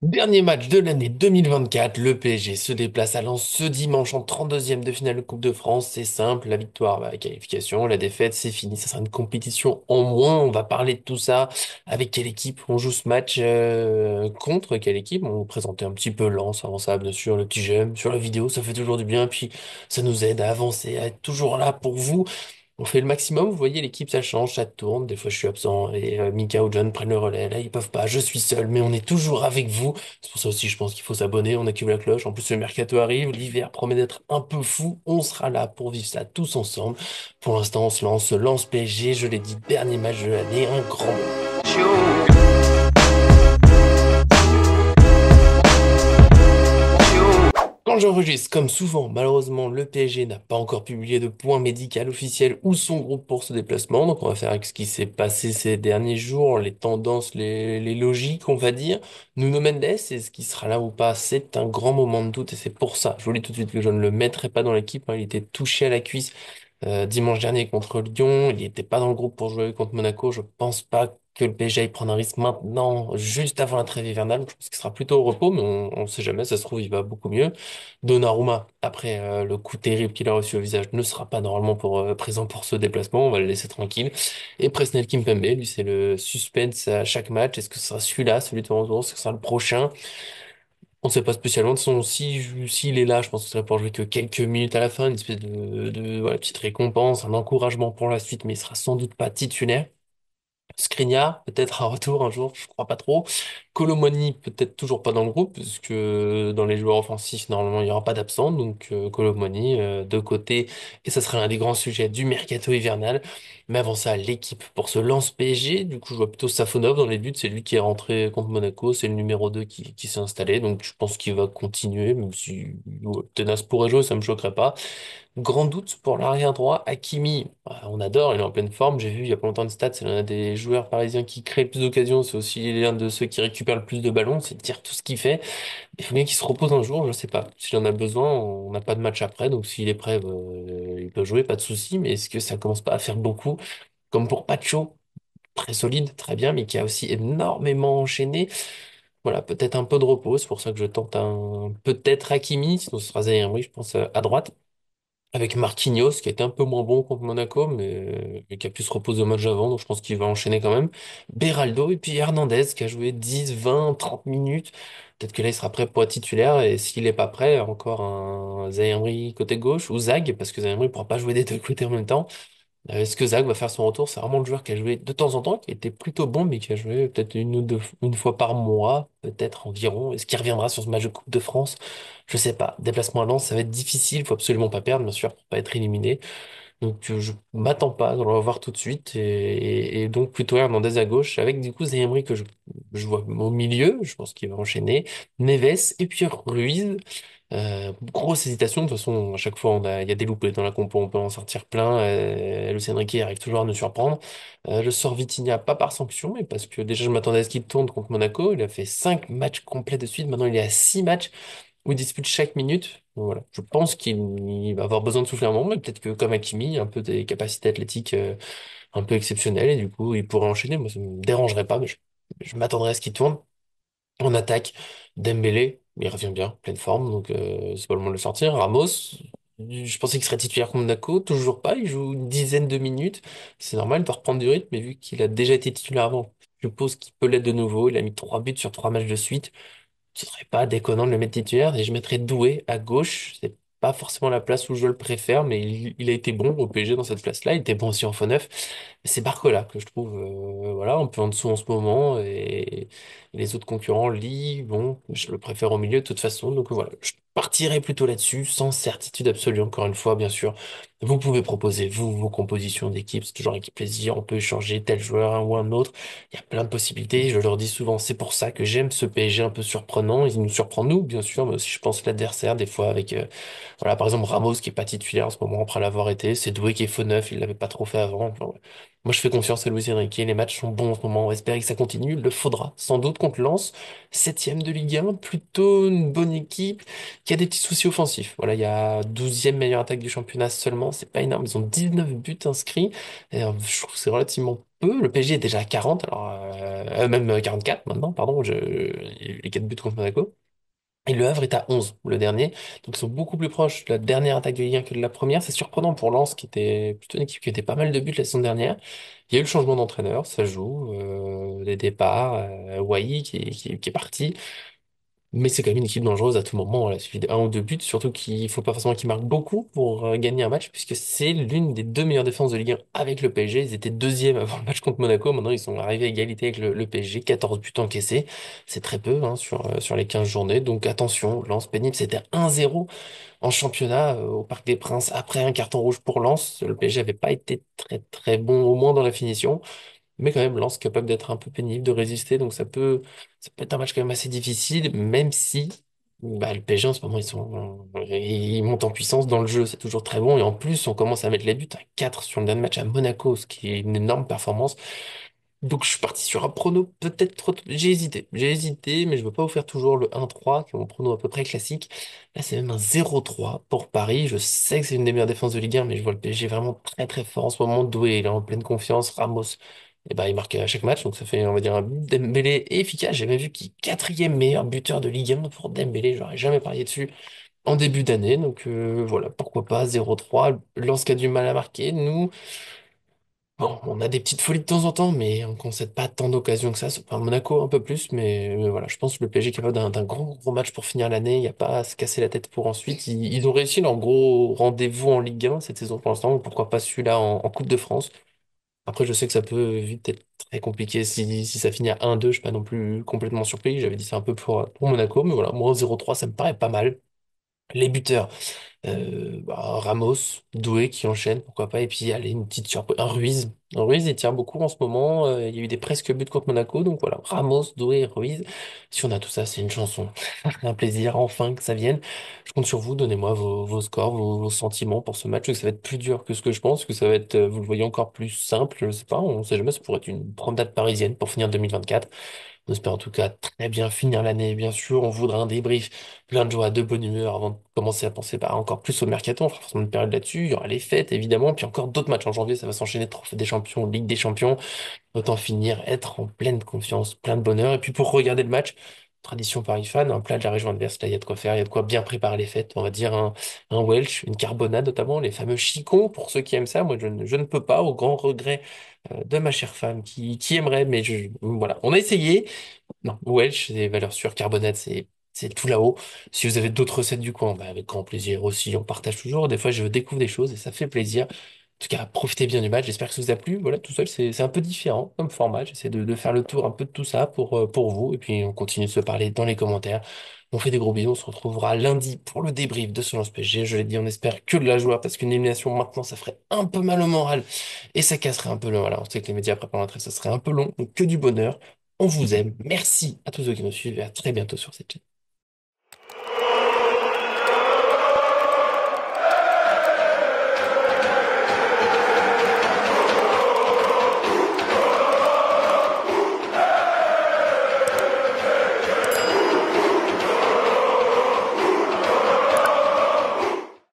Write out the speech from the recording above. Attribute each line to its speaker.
Speaker 1: Dernier match de l'année 2024, le PSG se déplace à Lens ce dimanche en 32e de finale de Coupe de France. C'est simple, la victoire, la qualification, la défaite, c'est fini. Ça sera une compétition en moins. On va parler de tout ça. Avec quelle équipe on joue ce match, contre quelle équipe? On va vous présenter un petit peu Lens avant ça, bien sûr, le petit j'aime sur la vidéo, ça fait toujours du bien. Puis ça nous aide à avancer, à être toujours là pour vous. On fait le maximum, vous voyez, l'équipe, ça change, ça tourne. Des fois, je suis absent et Mika ou John prennent le relais. Là, ils peuvent pas, je suis seul, mais on est toujours avec vous. C'est pour ça aussi, je pense qu'il faut s'abonner, on active la cloche. En plus, le mercato arrive, l'hiver promet d'être un peu fou. On sera là pour vivre ça tous ensemble. Pour l'instant, on se lance PSG, je l'ai dit, dernier match de l'année, un grand moment. Quand j'enregistre, comme souvent, malheureusement, le PSG n'a pas encore publié de point médical officiel ou son groupe pour ce déplacement. Donc, on va faire avec ce qui s'est passé ces derniers jours, les tendances, les logiques, on va dire. Nuno Mendes, est ce qui sera là ou pas, c'est un grand moment de doute et c'est pour ça, je vous le dis tout de suite, que je ne le mettrai pas dans l'équipe, hein. Il était touché à la cuisse dimanche dernier contre Lyon. Il n'était pas dans le groupe pour jouer contre Monaco. Je pense pas que le PSG aille prendre un risque maintenant, juste avant la trêve hivernale. Je pense qu'il sera plutôt au repos, mais on ne sait jamais. Ça se trouve, il va beaucoup mieux. Donnarumma, après le coup terrible qu'il a reçu au visage, ne sera pas normalement présent pour ce déplacement. On va le laisser tranquille. Et Presnel Kimpembe, lui, c'est le suspense à chaque match. Est-ce que ce sera celui-là, celui de Toronto? Est-ce que ce sera le prochain? On sait pas spécialement. De toute façon, s'il est là, je pense que ce serait pour jouer que quelques minutes à la fin, une espèce voilà, petite récompense, un encouragement pour la suite, mais il sera sans doute pas titulaire. Skriniar, peut-être un retour un jour, je crois pas trop. Colomoni, peut-être toujours pas dans le groupe, parce que dans les joueurs offensifs, normalement, il n'y aura pas d'absent. Donc, Colomoni, de côté, et ça sera l'un des grands sujets du mercato hivernal. Mais avant ça, l'équipe pour ce lance PSG, du coup, je vois plutôt Safonov dans les buts. C'est lui qui est rentré contre Monaco, c'est le numéro 2 qui s'est installé. Donc, je pense qu'il va continuer, même si ouais, Tenas pourrait jouer, ça me choquerait pas. Grand doute pour l'arrière droit. Hakimi, on adore, il est en pleine forme. J'ai vu il y a pas longtemps de stats, c'est l'un des joueurs parisiens qui crée le plus d'occasions. C'est aussi l'un de ceux qui récupère le plus de ballons. C'est dire tout ce qu'il fait. Il faut bien qu'il se repose un jour, je sais pas. S'il en a besoin, on n'a pas de match après. Donc s'il est prêt, il peut jouer, pas de souci. Mais est-ce que ça commence pas à faire beaucoup? Comme pour Pacho, très solide, très bien, mais qui a aussi énormément enchaîné. Voilà, peut-être un peu de repos. C'est pour ça que je tente un peut-être Hakimi, sinon ce sera Zaïre Emery, je pense, à droite. Avec Marquinhos, qui a été un peu moins bon contre Monaco, mais qui a pu se reposer au match avant, donc je pense qu'il va enchaîner quand même. Beraldo, et puis Hernandez, qui a joué 10, 20, 30 minutes. Peut-être que là, il sera prêt pour être titulaire, et s'il n'est pas prêt, encore un Zaïre Emery côté gauche, ou Zag, parce que Zaïre Emery ne pourra pas jouer des deux côtés en même temps. Est-ce que Zag va faire son retour? C'est vraiment le joueur qui a joué de temps en temps, qui était plutôt bon, mais qui a joué peut-être une fois par mois, peut-être environ. Est-ce qu'il reviendra sur ce match de Coupe de France? Je sais pas. Déplacement à Lens, ça va être difficile. Faut absolument pas perdre, bien sûr, pour pas être éliminé. Donc je m'attends pas, on va voir tout de suite. Et donc plutôt Hernandez à gauche, avec du coup Zaïre que je vois au milieu. Je pense qu'il va enchaîner. Neves et puis Ruiz. Grosse hésitation, de toute façon, à chaque fois, il y a des loupés dans la compo, on peut en sortir plein. Luis Enrique arrive toujours à nous surprendre. Je sors Vitinha, pas par sanction, mais parce que déjà, je m'attendais à ce qu'il tourne contre Monaco. Il a fait 5 matchs complets de suite. Maintenant, il est à 6 matchs où il dispute chaque minute. Donc, voilà. Je pense qu'il va avoir besoin de souffler un moment, mais peut-être que comme Hakimi, un peu des capacités athlétiques un peu exceptionnelles, et du coup, il pourrait enchaîner. Moi, ça me dérangerait pas, mais je m'attendrais à ce qu'il tourne. En attaque, Dembélé, il revient bien, pleine forme, donc c'est pas le moment de le sortir. Ramos, je pensais qu'il serait titulaire contre Monaco, toujours pas, il joue une dizaine de minutes. C'est normal, il doit reprendre du rythme, mais vu qu'il a déjà été titulaire avant, je suppose qu'il peut l'être de nouveau. Il a mis 3 buts sur 3 matchs de suite. Ce serait pas déconnant de le mettre titulaire, et je mettrais Doué à gauche. C'est pas forcément la place où je le préfère, mais il a été bon au PSG dans cette place-là. Il était bon aussi en faux neuf. C'est Barcola que je trouve voilà, un peu en dessous en ce moment et les autres concurrents, Lee, bon, je le préfère au milieu de toute façon. Donc voilà, je partirai plutôt là-dessus, sans certitude absolue, encore une fois, bien sûr. Vous pouvez proposer, vous, vos compositions d'équipe, c'est toujours avec plaisir, on peut échanger tel joueur, un ou un autre. Il y a plein de possibilités, je leur dis souvent, c'est pour ça que j'aime ce PSG un peu surprenant. Il nous surprend nous, bien sûr, mais aussi je pense l'adversaire, des fois avec voilà, par exemple Ramos qui est pas titulaire en ce moment après l'avoir été, c'est Doué qui est faux neuf, il l'avait pas trop fait avant. Enfin, ouais. Moi, je fais confiance à Luis Enrique. Les matchs sont bons en ce moment. On va espérer que ça continue. Il le faudra. Sans doute contre Lens, septième de Ligue 1. Plutôt une bonne équipe qui a des petits soucis offensifs. Voilà, il y a 12e meilleure attaque du championnat seulement. C'est pas énorme. Ils ont 19 buts inscrits. Et, je trouve que c'est relativement peu. Le PSG est déjà à 40, alors même 44 maintenant, pardon, les 4 buts contre Monaco. Et le Havre est à 11, le dernier. Donc ils sont beaucoup plus proches de la dernière attaque de Ligue 1 que de la première. C'est surprenant pour Lens, qui était plutôt une équipe qui était pas mal de buts la saison dernière. Il y a eu le changement d'entraîneur, ça joue, des départs, Wai qui est parti. Mais c'est quand même une équipe dangereuse à tout moment. Voilà, il suffit d'un ou deux buts, surtout qu'il faut pas forcément qu'ils marquent beaucoup pour gagner un match, puisque c'est l'une des deux meilleures défenses de Ligue 1 avec le PSG. Ils étaient deuxièmes avant le match contre Monaco. Maintenant, ils sont arrivés à égalité avec le PSG. 14 buts encaissés. C'est très peu hein, sur les 15 journées. Donc attention, Lens pénible. C'était 1-0 en championnat au Parc des Princes après un carton rouge pour Lens. Le PSG avait pas été très très bon, au moins dans la finition. Mais quand même, Lens capable d'être un peu pénible, de résister, donc ça peut être un match quand même assez difficile, même si bah, le PSG en ce moment ils montent en puissance dans le jeu, c'est toujours très bon, et en plus on commence à mettre les buts à 4 sur le dernier match à Monaco, ce qui est une énorme performance. Donc je suis parti sur un prono peut-être trop. J'ai hésité, mais je veux pas vous faire toujours le 1-3, qui est mon prono à peu près classique. Là c'est même un 0-3 pour Paris. Je sais que c'est une des meilleures défenses de Ligue 1, mais je vois le PSG vraiment très très fort en ce moment. Doué, il est en pleine confiance. Ramos, et ben, il marque à chaque match, donc ça fait on va dire un but. Dembélé efficace. J'ai même vu qu'il est quatrième meilleur buteur de Ligue 1 pour Dembélé. J'aurais jamais parié dessus en début d'année. Donc voilà, pourquoi pas 0-3. Lens qui a du mal à marquer. Nous. Bon, on a des petites folies de temps en temps, mais on concède pas tant d'occasions que ça. Enfin, Monaco un peu plus, mais voilà, je pense que le PSG est capable d'un gros, gros match pour finir l'année. Il n'y a pas à se casser la tête pour ensuite. Ils ont réussi leur gros rendez-vous en Ligue 1 cette saison pour l'instant. Donc pourquoi pas celui-là en Coupe de France? Après, je sais que ça peut vite être très compliqué si ça finit à 1-2. Je suis pas non plus complètement surpris. J'avais dit ça un peu pour Monaco, mais voilà, moi 0-3, ça me paraît pas mal. Les buteurs. Ramos, Doué qui enchaîne, pourquoi pas. Et puis, allez, une petite surprise. Un Ruiz. Un Ruiz, il tire beaucoup en ce moment. Il y a eu des presque buts contre Monaco. Donc voilà, Ramos, Doué, Ruiz. Si on a tout ça, c'est une chanson. Un plaisir, enfin, que ça vienne. Je compte sur vous. Donnez-moi vos scores, vos sentiments pour ce match. Que ça va être plus dur que ce que je pense. Que ça va être, vous le voyez, encore plus simple. Je sais pas, on sait jamais. Ça pourrait être une promenade parisienne pour finir 2024. On espère en tout cas très bien finir l'année, bien sûr. On voudra un débrief plein de joie, de bonne humeur avant de commencer à penser bah, encore plus au mercato. On fera forcément une période là-dessus. Il y aura les fêtes, évidemment. Puis encore d'autres matchs en janvier. Ça va s'enchaîner. Trophée des champions, Ligue des champions. Autant finir, être en pleine confiance, plein de bonheur. Et puis pour regarder le match, tradition Paris fan, un plat de la région adverse. Là, il y a de quoi faire. Il y a de quoi bien préparer les fêtes. On va dire un Welsh, une carbonade notamment. Les fameux chicons pour ceux qui aiment ça. Moi, je ne peux pas, au grand regret de ma chère femme qui aimerait. Mais voilà, on a essayé. Non, Welch, c'est valeurs sûres, carbonate, c'est tout là-haut. Si vous avez d'autres recettes du coin, bah, avec grand plaisir aussi, on partage toujours. Des fois, je découvre des choses et ça fait plaisir. En tout cas, profitez bien du match. J'espère que ça vous a plu. Voilà, tout seul, c'est un peu différent comme format. J'essaie de faire le tour un peu de tout ça pour vous. Et puis, on continue de se parler dans les commentaires. On fait des gros bisous. On se retrouvera lundi pour le débrief de ce lance PSG. Je l'ai dit, on espère que de la joie parce qu'une élimination maintenant, ça ferait un peu mal au moral et ça casserait un peu le. Voilà, on sait que les médias après pendant la trêve, ça serait un peu long. Donc, que du bonheur. On vous aime. Merci à tous ceux qui nous suivent et à très bientôt sur cette chaîne.